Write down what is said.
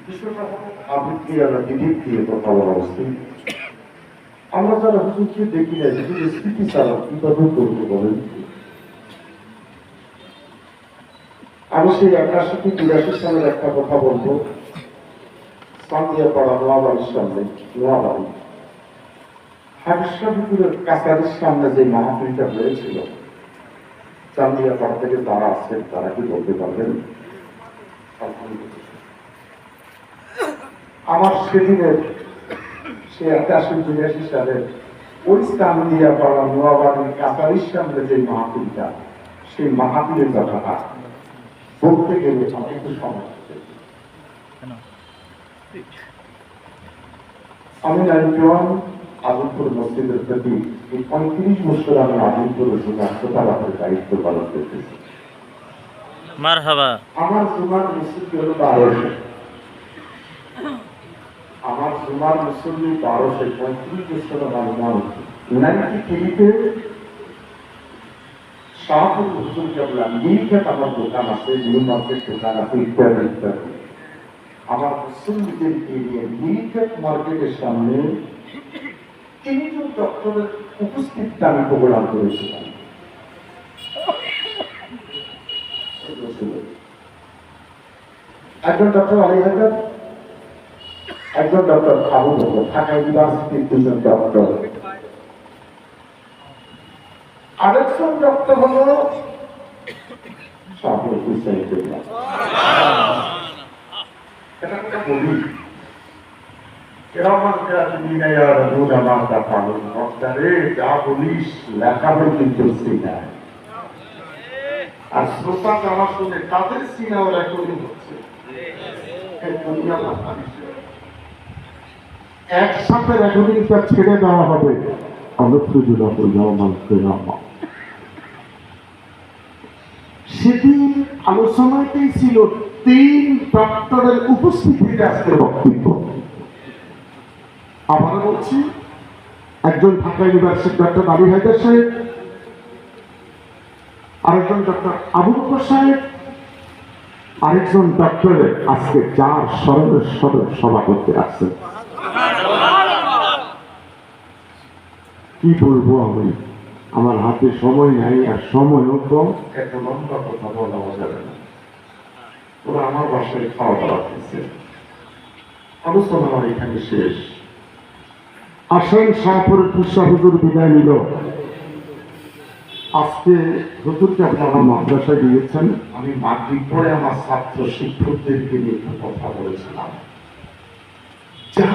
বিষয়টা আবৃত্তি আর বিধির দিয়ে কথা বলা অবস্থিত। আমরা যারা হুজুরকে দেখি না হুজুরের স্মৃতি ছাড়া কিভাবে করতে বলেন। আমি সেই 81-82 সালের একটা কথা বলবো। সান্দিয়াপাড়া নোয়াবাড়ির সামনে, নোয়াবাড়ি হাবিসপুরের কাছারির সামনে যে মাহফিলটা হয়েছিল, চান্দিয়াপাড়া থেকে যারা আছেন তারা কি বলতে পারবেন? আমার সেদিনের সে 81-82 সালের ওই চান্দিয়াপাড়া নোয়াবাড়ির কাছারির সামনে যে মাহফিলটা, সেই মাহফিলের কথাটা বলতে গেলে আমার একটু সমস্যা। আমি নাইজওয়ান আজিমপুর মসজিদের প্রতি এই 35 বছর আমি আজিমপুরের জন্য হাসপাতালের দায়িত্ব পালন করতেছি। মারহাবা। আমার জুমার মুসল্লি হলো 1200। আমার জুমার মুসল্লি 1200, 35 বছর আমার নাম 93-তে শাহপুর হুজুর কেবলা নীলক্ষেত আমার দোকান আছে, নিউ মার্কেট দোকান আছে, ইত্যাদি ইত্যাদি। আমার মুসল্লিদের এরিয়া নীলক্ষেত মার্কেটের সামনে 3 জন ডক্টরের উপস্থিতিতে আমি প্রোগ্রাম করেছিলাম। একজন ডক্টর আলী হাজার, একজন ডক্টর আবু বকর, ঢাকা ইউনিভার্সিটির 2 জন ডক্টর। আরেকজন ডক্টর হল শাহপুর হুসাইন। এটা কথা বলি যা বলিস লেখা বই কিন্তু সিনা, আর শ্রোতা যারা শুনে তাদের সিনা রেকর্ডিং হচ্ছে। একসাথে রেকর্ডিংটা ছেড়ে দেওয়া হবে। সেদিন আলোচনাতেই ছিল 3 ডক্টরের উপস্থিতিতে আজকের বক্তব্য। আবার বলছি, একজন ঢাকা ইউনিভার্সিটির ডক্টর আলী হায়দার সাহেব, আরেকজন ডক্টর আবু বকর সাহেব, আরেকজন ডক্টরের আজকে 4 স্মরণের সভা করতে আসছেন। কি বলবো আমি, আমার হাতে সময় নাই, আর সময়ও কম। এত লম্বা কথা বলা যাবে না। ওরা আমার বাসায় খাওয়া দাওয়া করছে, আলোচনা আমার এখানে শেষ। আসেন শাহপুরের পুষা হুজুর বিদায় নিল। আজকে হুজুরকে আপনারা মাদ্রাসায় দিয়েছেন। আমি মাগরিব পরে আমার ছাত্র শিক্ষকদেরকে নিয়ে একটু কথা বলেছিলাম। যা